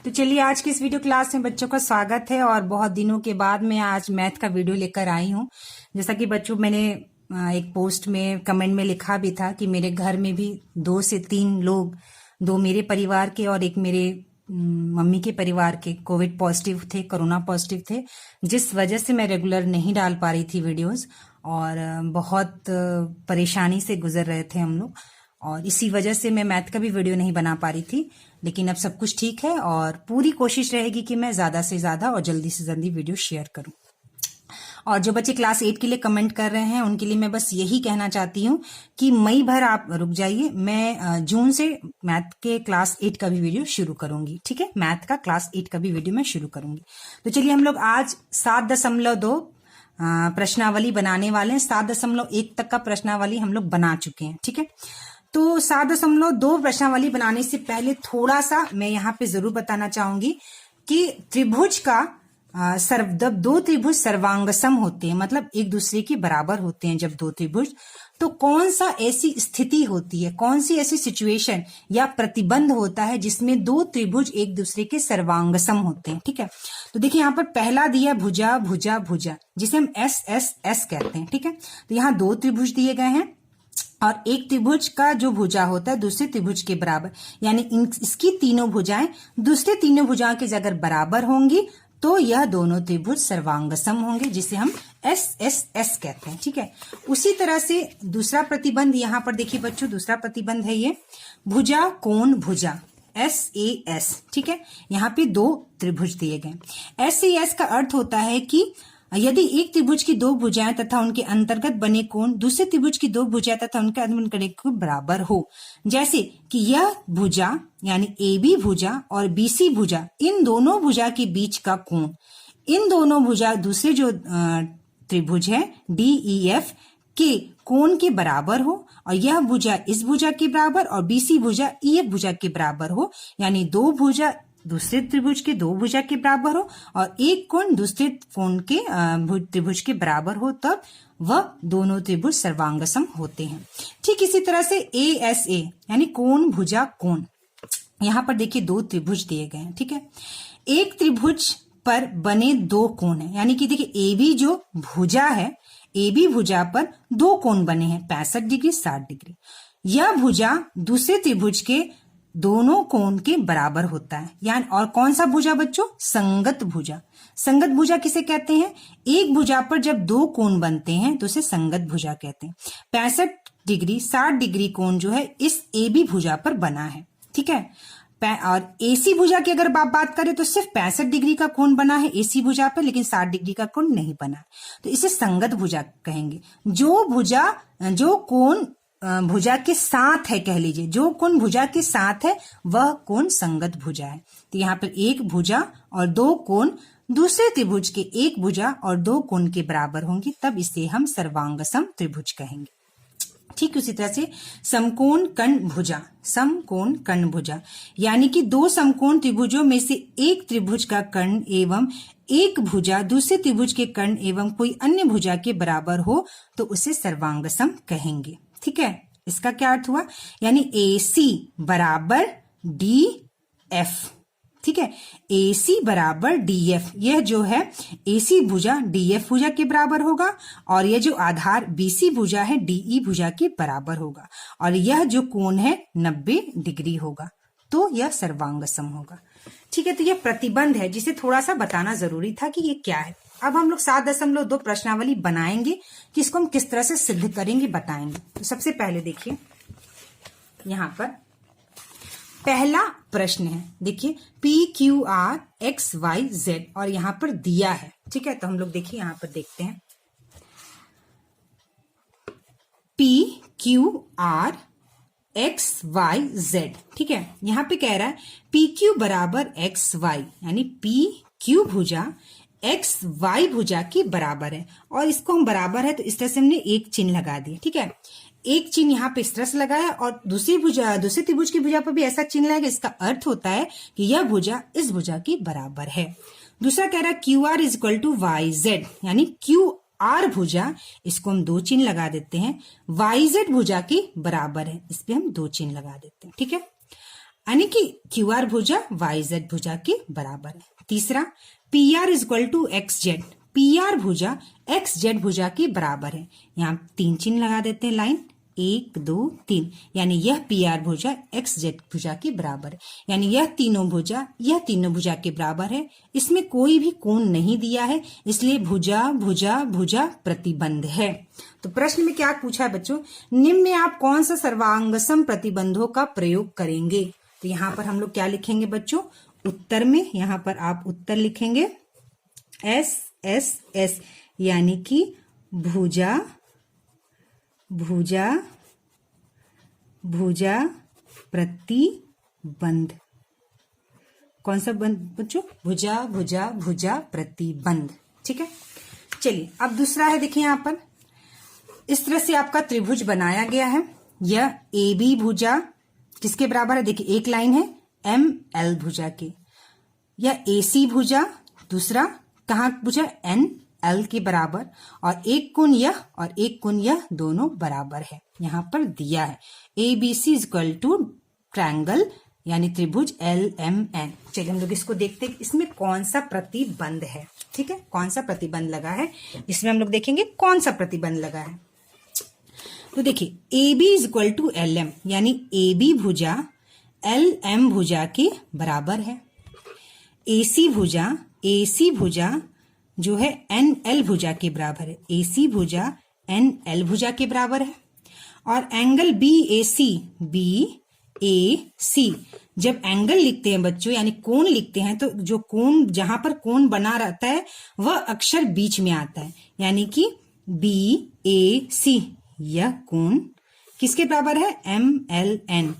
तो चलिए आज की इस वीडियो क्लास में बच्चों का स्वागत है और बहुत दिनों के बाद मैं आज मैथ का वीडियो लेकर आई हूँ। जैसा कि बच्चों मैंने एक पोस्ट में कमेंट में लिखा भी था कि मेरे घर में भी 2 से 3 लोग, 2 मेरे परिवार के और एक मेरे मम्मी के परिवार के कोविड पॉजिटिव थे, कोरोना पॉजिटिव थे, जिस वजह से मैं रेगुलर नहीं डाल पा रही थी वीडियोस और बहुत परेशानी से गुजर रहे थे हम लोग और इसी वजह से मैं मैथ का भी वीडियो नहीं बना पा रही थी। लेकिन अब सब कुछ ठीक है और पूरी कोशिश रहेगी कि मैं ज्यादा से ज्यादा और जल्दी से जल्दी वीडियो शेयर करूं। और जो बच्चे क्लास 8 के लिए कमेंट कर रहे हैं उनके लिए मैं बस यही कहना चाहती हूं कि मई भर आप रुक जाइए, मैं जून से मैथ के क्लास 8 का भी वीडियो शुरू करूंगी। ठीक है, मैथ का क्लास 8 का भी वीडियो मैं शुरू करूंगी। तो चलिए हम लोग आज 7.2 प्रश्नावली बनाने वाले हैं। 7.1 तक का प्रश्नावली हम लोग बना चुके हैं। ठीक है, तो 7.2 प्रश्नावली बनाने से पहले थोड़ा सा मैं यहाँ पे जरूर बताना चाहूंगी कि त्रिभुज का जब 2 त्रिभुज सर्वांगसम होते हैं, मतलब एक दूसरे के बराबर होते हैं जब 2 त्रिभुज, तो कौन सा ऐसी स्थिति होती है, कौन सी ऐसी सिचुएशन या प्रतिबंध होता है जिसमें 2 त्रिभुज एक दूसरे के सर्वांगसम होते हैं। ठीक है, तो देखिए यहाँ पर पहला दिया भुजा भुजा भुजा, जिसे हम एस एस एस कहते हैं। ठीक है, तो यहाँ 2 त्रिभुज दिए गए हैं और एक त्रिभुज का जो भुजा होता है दूसरे त्रिभुज के बराबर, यानी इसकी तीनों भुजाएं दूसरे तीनों भुजाओं के अगर बराबर होंगी तो यह दोनों त्रिभुज सर्वांगसम होंगे, जिसे हम एस एस एस कहते हैं। ठीक है, उसी तरह से दूसरा प्रतिबंध यहाँ पर देखिए बच्चों, दूसरा प्रतिबंध है ये भुजा कोण भुजा, एस ए एस। ठीक है, यहाँ पे 2 त्रिभुज दिए गए। एस ए एस का अर्थ होता है कि यदि एक त्रिभुज की 2 भुजाएं तथा उनके अंतर्गत बने कोण दूसरे त्रिभुज की 2 भुजाएं तथा उनके अंतर्गत बने कोण बराबर हो, जैसे कि यह भुजा यानी ए बी भुजा और बी सी भुजा, इन दोनों भुजा के बीच का कोण इन दोनों भुजा दूसरे जो त्रिभुज है डी ई एफ के कोण के बराबर हो और यह भुजा इस भुजा के बराबर और बी सी भुजा ई एफ भुजा के बराबर हो, यानी 2 भुजा दूसरे त्रिभुज के 2 भुजा के बराबर हो और एक कोण दूसरे कोण के त्रिभुज के बराबर हो, तब वह दोनों त्रिभुज सर्वांगसम होते हैं। ठीक इसी तरह से ए एस ए यानी कोण भुजा कोण, यहाँ पर देखिए 2 त्रिभुज दिए गए हैं। ठीक है, एक त्रिभुज पर बने 2 कोण है, यानी कि देखिए ए बी जो भुजा है, ए बी भुजा पर 2 कोण बने हैं 65 डिग्री 60 डिग्री। यह भुजा दूसरे त्रिभुज के दोनों कोण के बराबर होता है, यानी और कौन सा भुजा बच्चों? संगत भुजा। संगत भुजा किसे कहते हैं? एक भुजा पर जब 2 कोण बनते हैं तो उसे संगत भुजा कहते हैं। 65 डिग्री 60 डिग्री कोण जो है इस ए बी भुजा पर बना है। ठीक है, और एसी भुजा की अगर आप बात करें तो सिर्फ 65 डिग्री का कोण बना है एसी भुजा पर, लेकिन 60 डिग्री का कोण नहीं बना है, तो इसे संगत भुजा कहेंगे। जो कोण भुजा के साथ है, कह लीजिए जो कोण भुजा के साथ है वह कोण संगत भुजा है। तो यहाँ पर एक भुजा और 2 कोण दूसरे त्रिभुज के एक भुजा और 2 कोण के बराबर होंगी, तब इसे हम सर्वांगसम त्रिभुज कहेंगे। ठीक उसी तरह से समकोण कर्ण भुजा, समकोण कर्ण भुजा यानी कि 2 समकोण त्रिभुजों में से एक त्रिभुज का कर्ण एवं एक भुजा दूसरे त्रिभुज के कर्ण एवं कोई अन्य भुजा के बराबर हो तो उसे सर्वांगसम कहेंगे। ठीक है, इसका क्या अर्थ हुआ? यानी ए सी बराबर डी एफ। ठीक है, ए सी बराबर डी एफ, यह जो है ए सी भुजा डी एफ भुजा के बराबर होगा और यह जो आधार बी सी भुजा है डी ई भुजा के बराबर होगा और यह जो कोण है 90 डिग्री होगा, तो यह सर्वांगसम होगा। ठीक है, तो यह प्रतिबंध है जिसे थोड़ा सा बताना जरूरी था कि ये क्या है। अब हम लोग 7.2 प्रश्नावली बनाएंगे कि इसको हम किस तरह से सिद्ध करेंगे, बताएंगे। तो सबसे पहले देखिए यहां पर पहला प्रश्न है, देखिए P Q R X Y Z और यहां पर दिया है। ठीक है, तो हम लोग देखिए यहां पर देखते हैं P Q R X Y Z। ठीक है, यहां पे कह रहा है P Q बराबर X Y, यानी P Q भुजा एक्स वाई भुजा के बराबर है और इसको हम बराबर है तो इस तरह से हमने एक चिन्ह लगा दिया। ठीक है, एक चिन्ह यहाँ पे इस तरह से लगाया और दूसरे त्रिभुज की भुजा पर भी ऐसा चिन्ह लगाएगा। इसका अर्थ होता है कि यह भुजा इस भुजा के बराबर है। दूसरा कह रहा है Q R is equal to Y Z, यानी क्यू आर भुजा, इसको हम 2 चिन्ह लगा देते हैं, वाई जेड भुजा के बराबर है, इस पे हम 2 चिन्ह लगा देते हैं। ठीक है, यानी कि QR भुजा YZ भुजा के बराबर है। तीसरा, PR is equal to XZ, PR भुजा XZ भुजा के बराबर है। यहाँ 3 चिन्ह लगा देते हैं, लाइन 1 2 3, यानी यह PR भुजा XZ भुजा के बराबर है, यानी यह तीनों भुजा के बराबर है। इसमें कोई भी कोण नहीं दिया है, इसलिए भुजा भुजा भुजा प्रतिबंध है। तो प्रश्न में क्या पूछा है बच्चों, निम्न में आप कौन सा सर्वांगसम प्रतिबंधों का प्रयोग करेंगे। तो यहाँ पर हम लोग क्या लिखेंगे बच्चों, उत्तर में यहाँ पर आप उत्तर लिखेंगे SSS, यानी कि भुजा भुजा भुजा प्रतिबंध। कौन सा बंध बच्चों, भुजा भुजा भुजा प्रतिबंध। ठीक है, चलिए अब दूसरा है, देखिए यहाँ पर इस तरह से आपका त्रिभुज बनाया गया है। यह AB भुजा किसके बराबर है, देखिए एक लाइन है ML भुजा के। यह AC भुजा, दूसरा कहाँ भुजा NL के बराबर, और एक कोण यह और एक कोण यह दोनों बराबर है, यहाँ पर दिया है। ABC is equal to triangle यानी त्रिभुज LMN। चलिए हम लोग इसको देखते हैं इसमें कौन सा प्रतिबंध है। ठीक है, कौन सा प्रतिबंध लगा है, इसमें हम लोग देखेंगे कौन सा प्रतिबंध लगा है। तो देखिए AB is equal to LM, यानी AB भुजा LM भुजा के बराबर है। AC भुजा जो है NL भुजा के बराबर है, AC भुजा NL भुजा के बराबर है। और एंगल BAC जब एंगल लिखते हैं बच्चों, यानी कोण लिखते हैं, तो जो कोण जहां पर कोण बना रहता है वह अक्षर बीच में आता है, यानी कि BAC, यह कोण किसके बराबर है, MLN।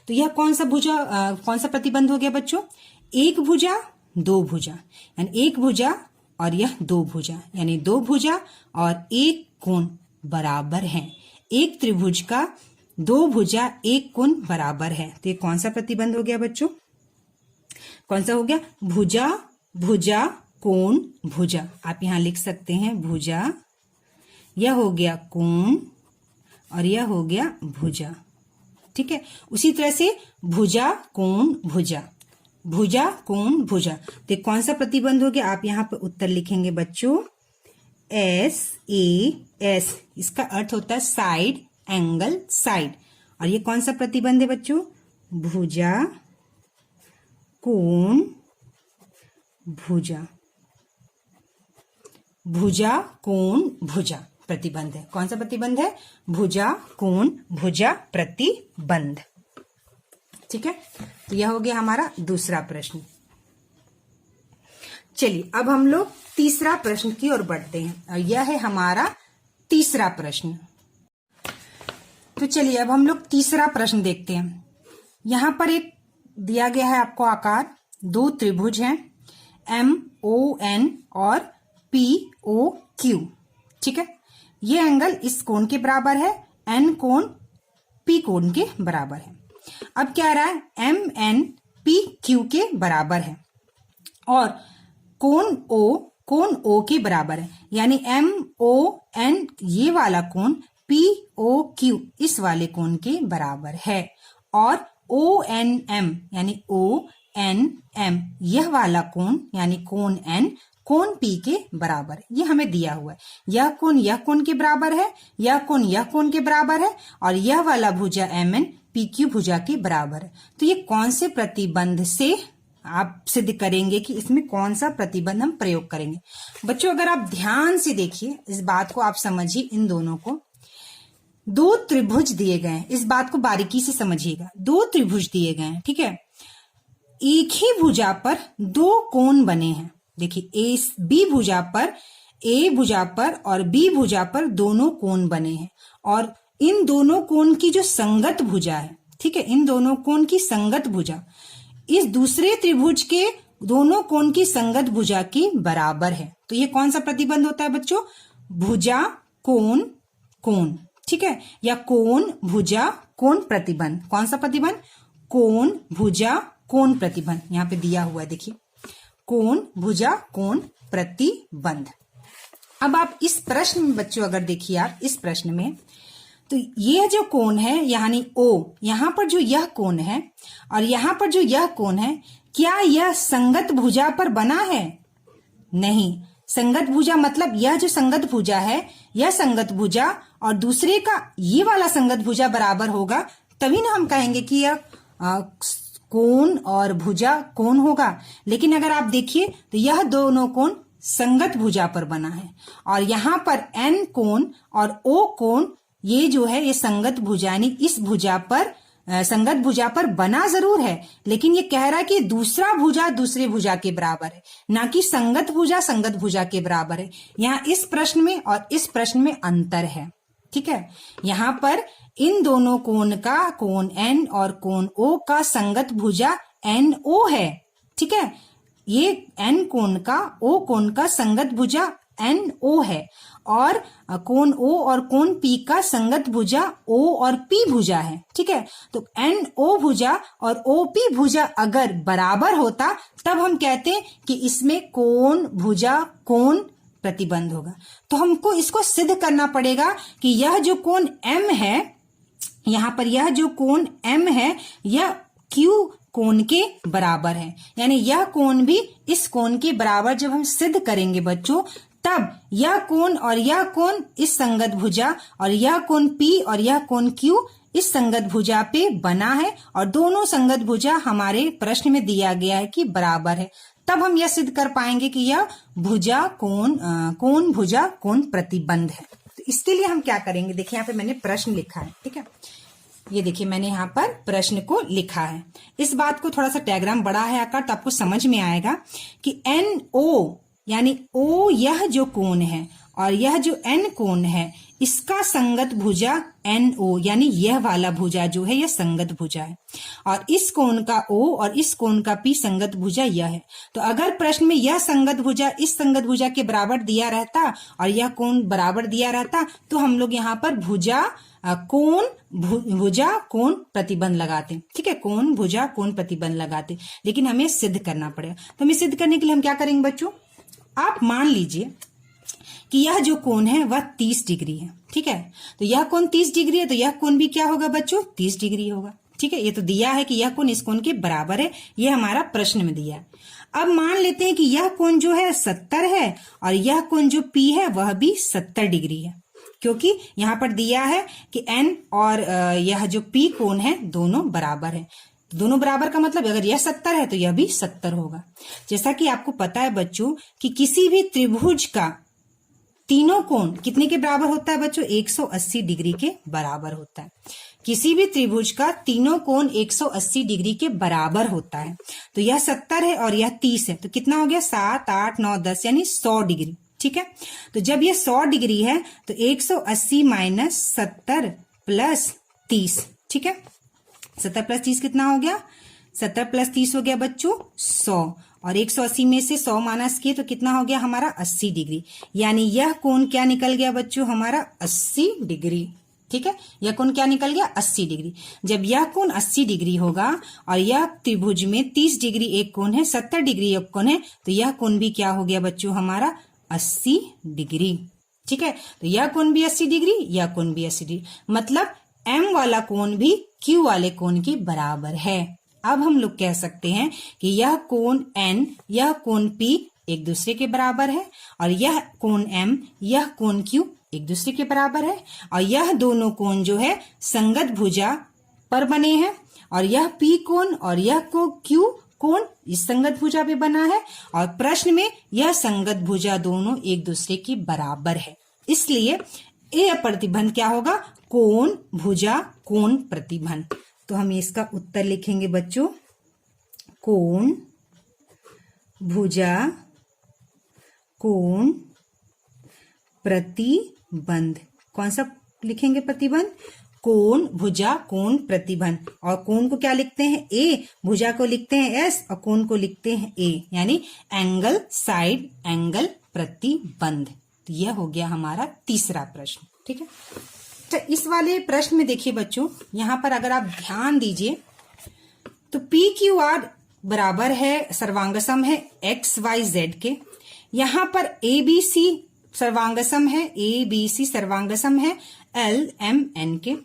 तो यह कौन सा प्रतिबंध हो गया बच्चों, एक भुजा दो भुजा, यानी एक भुजा और यह दो भुजा, यानी दो भुजा और एक कोण बराबर है। एक त्रिभुज का दो भुजा एक कोण बराबर है, तो ये कौन सा प्रतिबंध हो गया बच्चों, कौन सा हो गया, भुजा भुजा कोण भुजा। आप यहां लिख सकते हैं भुजा, यह हो गया कोण और यह हो गया भुजा। ठीक है, उसी तरह से भुजा कोण भुजा, भुजा कोण भुजा। तो कौन सा प्रतिबंध हो गया, आप यहाँ पर उत्तर लिखेंगे बच्चों SAS। इसका अर्थ होता है साइड, एंगल, साइड। और ये कौन सा प्रतिबंध है बच्चों, भुजा कोण भुजा, भुजा कोण भुजा प्रतिबंध है। कौन सा प्रतिबंध है, भुजा कोण भुजा प्रतिबंध। ठीक है, तो यह हो गया हमारा दूसरा प्रश्न। चलिए अब हम लोग तीसरा प्रश्न की ओर बढ़ते हैं, और यह है हमारा तीसरा प्रश्न। तो चलिए अब हम लोग तीसरा प्रश्न देखते हैं। यहां पर एक दिया गया है आपको आकार, दो त्रिभुज हैं MON और POQ। ठीक है, ये एंगल इस कोण के बराबर है, N कोण P कोण के बराबर है। अब क्या आ रहा है, MN PQ के बराबर है और कोण O के बराबर है, यानी MON ये वाला कोण POQ इस वाले कोण के बराबर है, और ONM यानी ONM यह वाला कोण यानी कोण N कोण P के बराबर, ये हमें दिया हुआ है। यह कोण के बराबर है, यह कोण के बराबर है, और यह वाला भुजा MN PQ भुजा के बराबर है। तो ये कौन से प्रतिबंध से आप सिद्ध करेंगे कि इसमें कौन सा प्रतिबंध हम प्रयोग करेंगे। बच्चों अगर आप ध्यान से देखिए इस बात को, आप समझिए, इन दोनों को, दो त्रिभुज दिए गए हैं, इस बात को बारीकी से समझिएगा। दो त्रिभुज दिए गए हैं, ठीक है, एक ही भुजा पर दो कोण बने हैं। देखिए A भुजा पर और B भुजा पर दोनों कोण बने हैं, और इन दोनों कोण की जो संगत भुजा है, ठीक है, इन दोनों कोण की संगत भुजा इस दूसरे त्रिभुज के दोनों कोण की संगत भुजा के बराबर है। तो ये कौन सा प्रतिबंध होता है बच्चों, भुजा कोण कोण, ठीक है, या कोण भुजा कोण प्रतिबंध। कौन सा प्रतिबंध, कोण भुजा कोण प्रतिबंध, यहां पे दिया हुआ है, देखिए कोण भुजा कोण प्रतिबंध। अब आप इस प्रश्न में बच्चों अगर देखिए, आप इस प्रश्न में तो ये जो कोण है यानी O, यहाँ पर जो यह कोण है और यहाँ पर जो यह कोण है, क्या यह संगत भुजा पर बना है? नहीं। संगत भुजा मतलब यह जो संगत भुजा है, यह संगत भुजा और दूसरे का ये वाला संगत भुजा बराबर होगा, तभी ना हम कहेंगे कि यह कोण और भुजा कोण होगा। लेकिन अगर आप देखिए तो यह दोनों कोण संगत भुजा पर बना है और यहाँ पर N कोण और O कोण ये जो है ये संगत भुजा यानी इस भुजा पर संगत भुजा पर बना जरूर है, लेकिन ये कह रहा है कि दूसरा भुजा दूसरे भुजा के बराबर है, ना कि संगत भुजा के बराबर है। यहाँ इस प्रश्न में और इस प्रश्न में अंतर है। ठीक है, यहाँ पर इन दोनों कोण का कोण N और कोण O का संगत भुजा NO है। ठीक है, ये N कोण का O कोण का संगत भुजा NO है और कोण O और कोण P का संगत भुजा O और P भुजा है। ठीक है, तो NO भुजा और OP भुजा अगर बराबर होता तब हम कहते कि इसमें कोण भुजा कोण प्रतिबंध होगा। तो हमको इसको सिद्ध करना पड़ेगा कि यह जो कोण M है, यहाँ पर यह जो कोण M है यह Q कोण के बराबर है, यानी यह कोण भी इस कोण के बराबर जब हम सिद्ध करेंगे बच्चों, तब यह कोण और यह कोण इस संगत भुजा और यह कोण P और यह कोण Q इस संगत भुजा पे बना है और दोनों संगत भुजा हमारे प्रश्न में दिया गया है कि बराबर है। तब हम यह सिद्ध कर पाएंगे कि यह भुजा कोण भुजा कोण प्रतिबंध है। तो इसके लिए हम क्या करेंगे, देखिए यहाँ पे मैंने प्रश्न लिखा है। ठीक है, ये देखिए मैंने यहाँ पर प्रश्न को लिखा है। इस बात को थोड़ा सा डायग्राम बड़ा है आकार तो आपको समझ में आएगा कि NO यानी O यह जो कोण है और यह जो N कोण है इसका संगत भुजा NO यानी यह वाला भुजा जो है यह संगत भुजा है और इस कोण का O और इस कोण का P संगत भुजा यह है। तो अगर प्रश्न में यह संगत भुजा इस संगत भुजा के बराबर दिया रहता और यह कोण बराबर दिया रहता तो हम लोग यहाँ पर भुजा कोण प्रतिबंध लगाते। ठीक है, कोण भुजा कोण प्रतिबंध लगाते, लेकिन हमें सिद्ध करना पड़ेगा। तो हमें सिद्ध करने के लिए हम क्या करेंगे बच्चों, आप मान लीजिए कि यह जो कोण है वह 30 डिग्री है। ठीक है, तो यह कोण 30 डिग्री है तो यह कोण भी क्या होगा बच्चों, 30 डिग्री होगा। ठीक है, ये तो दिया है कि यह कोण इस कोण के बराबर है, यह हमारा प्रश्न में दिया है। अब मान लेते हैं कि यह कोण जो है 70 है और यह कोण जो P है वह भी 70 डिग्री है, क्योंकि यहाँ पर दिया है कि N और यह जो P कोण है दोनों बराबर है। दोनों बराबर का मतलब अगर यह 70 है तो यह भी 70 होगा। जैसा कि आपको पता है बच्चों कि किसी भी त्रिभुज का तीनों कोण कितने के बराबर होता है बच्चों, 180 डिग्री के बराबर होता है। किसी भी त्रिभुज का तीनों कोण 180 डिग्री के बराबर होता है। तो यह 70 है और यह 30 है, तो कितना हो गया 7, 8, 9, 10 यानी 100 डिग्री। ठीक है, तो जब यह 100 डिग्री है तो 180 माइनस 70 प्लस 30। ठीक है, 70 प्लस 30 कितना हो गया, 70 प्लस 30 हो गया बच्चों 100 और 180 में से 100 माइनस किए तो कितना हो गया हमारा 80 डिग्री, यानी यह कोण क्या निकल गया बच्चों हमारा 80 डिग्री। ठीक है, यह कोण क्या निकल गया 80 डिग्री। जब यह कोण 80 डिग्री होगा और यह त्रिभुज में 30 डिग्री एक कोण है, 70 डिग्री एक कोण है, तो यह कोण भी क्या हो गया बच्चों हमारा 80 डिग्री। ठीक है, तो यह कोण भी 80 डिग्री, यह कोण भी 80 डिग्री, मतलब M वाला कोण भी Q वाले कोण के बराबर है। अब हम लोग कह सकते हैं कि यह कोण N यह कोण P एक दूसरे के बराबर है और यह कोण M यह कोण Q एक दूसरे के बराबर है और यह दोनों कोण जो है संगत भुजा पर बने हैं और यह P कोण और यह Q कोण इस संगत भुजा पे बना है और प्रश्न में यह संगत भुजा दोनों एक दूसरे के बराबर है। इसलिए यह प्रतिबंध क्या होगा, कोण भुजा कोण प्रतिबंध। तो हम इसका उत्तर लिखेंगे बच्चों, कोण भुजा कोण प्रतिबंध। कौन सा लिखेंगे प्रतिबंध, कोण भुजा कोण प्रतिबंध। और कोण को क्या लिखते हैं A, भुजा को लिखते हैं S और कोण को लिखते हैं A, यानी एंगल साइड एंगल प्रतिबंध। तो यह हो गया हमारा तीसरा प्रश्न। ठीक है, तो इस वाले प्रश्न में देखिए बच्चों, यहाँ पर अगर आप ध्यान दीजिए तो PQR बराबर है सर्वांगसम है XYZ के। यहाँ पर ABC सर्वांगसम है, ABC सर्वांगसम है LMN के।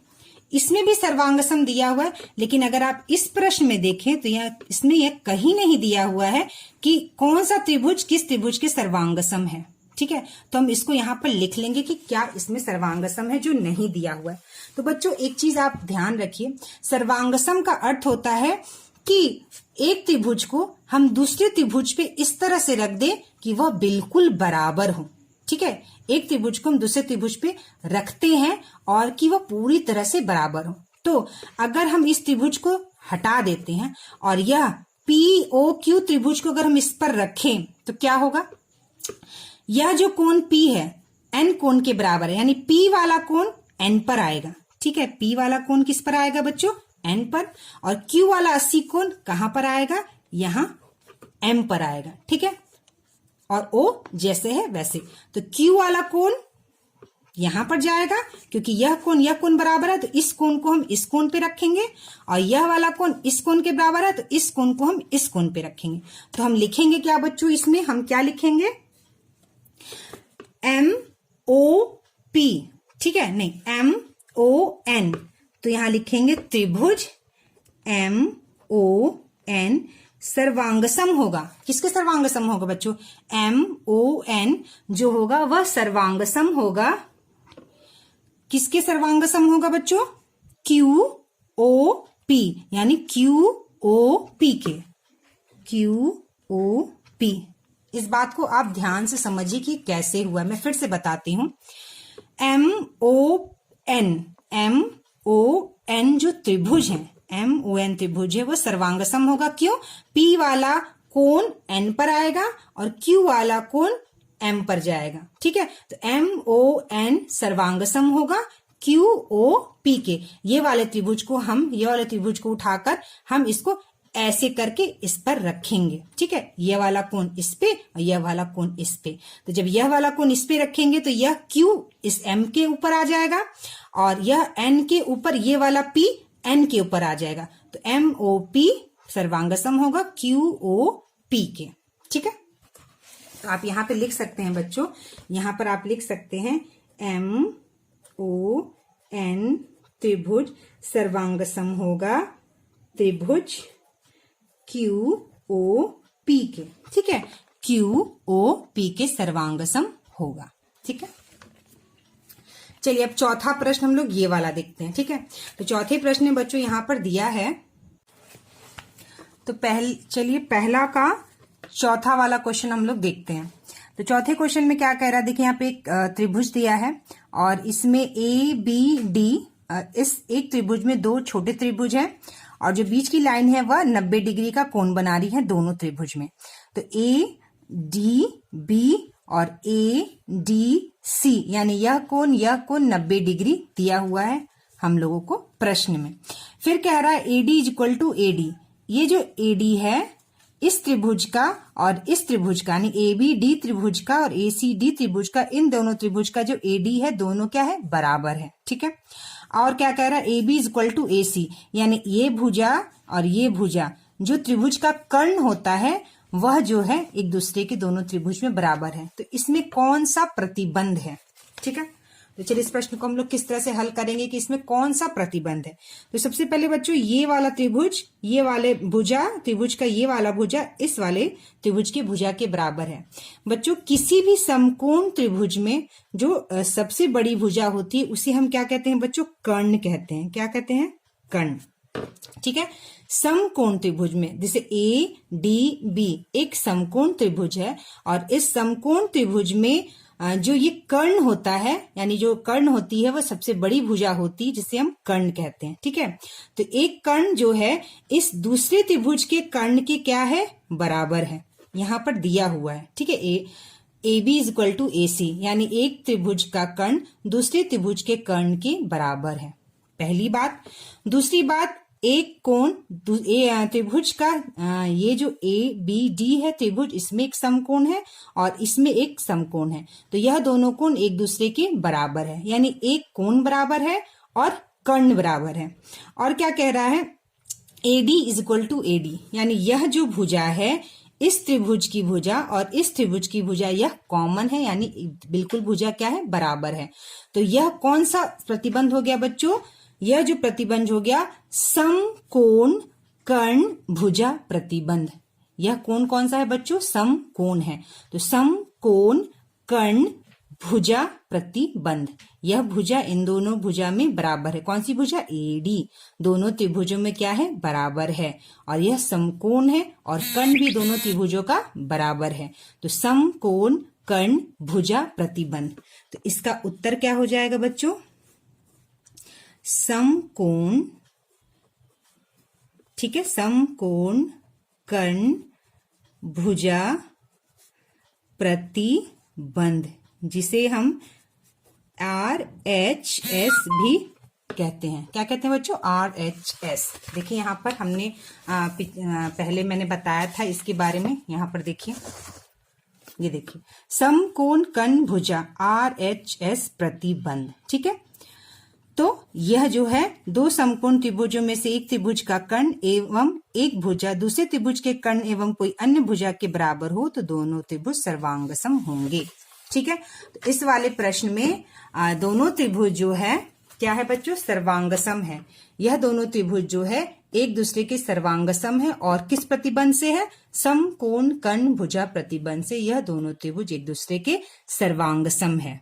इसमें भी सर्वांग सम दिया हुआ है, लेकिन अगर आप इस प्रश्न में देखें तो इसमें यह कहीं नहीं दिया हुआ है कि कौन सा त्रिभुज किस त्रिभुज के सर्वांग सम है। ठीक है, तो हम इसको यहाँ पर लिख लेंगे कि क्या इसमें सर्वांग सम है जो नहीं दिया हुआ है। तो बच्चों एक चीज आप ध्यान रखिए, सर्वांग सम का अर्थ होता है कि एक त्रिभुज को हम दूसरे त्रिभुज पे इस तरह से रख दें कि वह बिल्कुल बराबर हो। ठीक है, एक त्रिभुज को हम दूसरे त्रिभुज पे रखते हैं और कि वह पूरी तरह से बराबर हो। तो अगर हम इस त्रिभुज को हटा देते हैं और यह POQ त्रिभुज को अगर हम इस पर रखें तो क्या होगा, यह जो कोण P है N कोण के बराबर है, यानी P वाला कोण N पर आएगा। ठीक है, P वाला कोण किस पर आएगा बच्चों, N पर, और Q वाला 80 कोण कहां पर आएगा, यहां M पर आएगा। ठीक है, और O जैसे है वैसे, तो Q वाला कोण यहां पर जाएगा क्योंकि यह कोण बराबर है, तो इस कोण को हम इस कोण पे रखेंगे, और यह वाला कोण इस कोण के बराबर है तो इस कोण को हम इस कोण पे रखेंगे। तो हम लिखेंगे क्या बच्चों, इसमें हम क्या लिखेंगे, MOP। ठीक है, नहीं MON, तो यहां लिखेंगे त्रिभुज MON सर्वांग सम होगा। किसके सर्वांग सम होगा बच्चों, MON जो होगा वह सर्वांग सम होगा, किसके सर्वांग सम होगा बच्चों, QOP, यानी QOP के, QOP। इस बात को आप ध्यान से समझिए कि कैसे हुआ, मैं फिर से बताती हूं। MON जो त्रिभुज है, MON त्रिभुज है, वो सर्वांग सम होगा। क्यों, P वाला कोण N पर आएगा और Q वाला कोण M पर जाएगा। ठीक है, तो MON सर्वांग सम होगा QOP के। ये वाले त्रिभुज को उठाकर हम इसको ऐसे करके इस पर रखेंगे। ठीक है, यह वाला कोण इस पे और यह वाला कोण इस पे, तो जब यह वाला कोण इस पे रखेंगे तो यह Q इस M के ऊपर आ जाएगा और यह N के ऊपर ये वाला P N के ऊपर आ जाएगा, तो MOP सर्वांग सम होगा QOP के। ठीक है, तो आप यहां पे लिख सकते हैं बच्चों, यहां पर आप लिख सकते हैं MON त्रिभुज सर्वांग सम होगा त्रिभुज QOP के। ठीक है, QOP के सर्वांग सम होगा। ठीक है, चलिए अब चौथा प्रश्न हम लोग ये वाला देखते हैं। ठीक है, तो चौथे प्रश्न में बच्चों यहां पर दिया है, तो चलिए पहला का चौथा वाला क्वेश्चन हम लोग देखते हैं। तो चौथे क्वेश्चन में क्या कह रहा है, देखिए यहाँ पे एक त्रिभुज दिया है और इसमें ABD, इस एक त्रिभुज में दो छोटे त्रिभुज हैं और जो बीच की लाइन है वह 90 डिग्री का कोण बना रही है दोनों त्रिभुज में। तो ADB और ADC, यानी यह कोण 90 डिग्री दिया हुआ है हम लोगों को प्रश्न में। फिर कह रहा है AD इक्वल टू AD, ये जो AD है इस त्रिभुज का और इस त्रिभुज का, यानी ABD त्रिभुज का और ACD त्रिभुज का, इन दोनों त्रिभुज का जो AD है दोनों क्या है, बराबर है। ठीक है, और क्या कह रहा है, AB इक्वल टू AC, यानी ये भुजा और ये भुजा जो त्रिभुज का कर्ण होता है वह जो है एक दूसरे के दोनों त्रिभुज में बराबर है। तो इसमें कौन सा प्रतिबंध है। ठीक है, तो चलिए इस प्रश्न को हम लोग किस तरह से हल करेंगे कि इसमें कौन सा प्रतिबंध है। तो सबसे पहले बच्चों ये वाला त्रिभुज, ये वाले भुजा, त्रिभुज का ये वाला भुजा इस वाले त्रिभुज की भुजा के बराबर है। बच्चों किसी भी समकोण त्रिभुज में जो सबसे बड़ी भुजा होती है उसे हम क्या कहते हैं बच्चों, कर्ण कहते हैं। क्या कहते हैं, कर्ण। ठीक है, समकोण त्रिभुज में जैसे ADB एक समकोण त्रिभुज है और इस समकोण त्रिभुज में जो ये कर्ण होता है, यानी जो कर्ण होती है वह सबसे बड़ी भुजा होती है जिसे हम कर्ण कहते हैं। ठीक है, तो एक कर्ण जो है इस दूसरे त्रिभुज के कर्ण के क्या है, बराबर है, यहां पर दिया हुआ है। ठीक है, AB is equal to AC, यानी एक त्रिभुज का कर्ण दूसरे त्रिभुज के कर्ण के बराबर है, पहली बात। दूसरी बात, एक कोण त्रिभुज का ये जो ABD है त्रिभुज, इसमें एक समकोण है और इसमें एक समकोण है, तो यह दोनों कोण एक दूसरे के बराबर है, यानी एक कोण बराबर है और कर्ण बराबर है। और क्या कह रहा है, AD is equal to AD, यानी यह जो भुजा है इस त्रिभुज की भुजा और इस त्रिभुज की भुजा यह कॉमन है, यानी बिल्कुल भुजा क्या है, बराबर है। तो यह कौन सा प्रतिबंध हो गया बच्चों? यह जो प्रतिबंध हो गया समकोण कर्ण भुजा प्रतिबंध। यह कोण कौन सा है बच्चों? समकोण है। तो समकोण कर्ण भुजा प्रतिबंध, यह भुजा इन दोनों भुजा में बराबर है। कौन सी भुजा? एडी। दोनों त्रिभुजों में क्या है? बराबर है। और यह समकोण है और कर्ण भी दोनों त्रिभुजों का बराबर है। तो समकोण कर्ण भुजा प्रतिबंध। तो इसका उत्तर क्या हो जाएगा बच्चों? समकोण, ठीक है, समकोण कर्ण भुजा प्रतिबंध, जिसे हम RHS भी कहते हैं। क्या कहते हैं बच्चों? RHS। देखिए यहाँ पर हमने पहले मैंने बताया था इसके बारे में। यहाँ पर देखिए, ये देखिए समकोण कर्ण भुजा RHS प्रतिबंध, ठीक है। तो यह जो है दो समकोण त्रिभुजों में से एक त्रिभुज का कर्ण एवं एक भुजा दूसरे त्रिभुज के कर्ण एवं कोई अन्य भुजा के बराबर हो तो दोनों त्रिभुज सर्वांगसम होंगे, ठीक है। तो इस वाले प्रश्न में दोनों त्रिभुज जो है क्या है बच्चों? सर्वांगसम है। यह दोनों त्रिभुज जो है एक दूसरे के सर्वांगसम है। और किस प्रतिबंध से है? समकोण कर्ण भुजा प्रतिबंध से यह दोनों त्रिभुज एक दूसरे के सर्वांगसम है।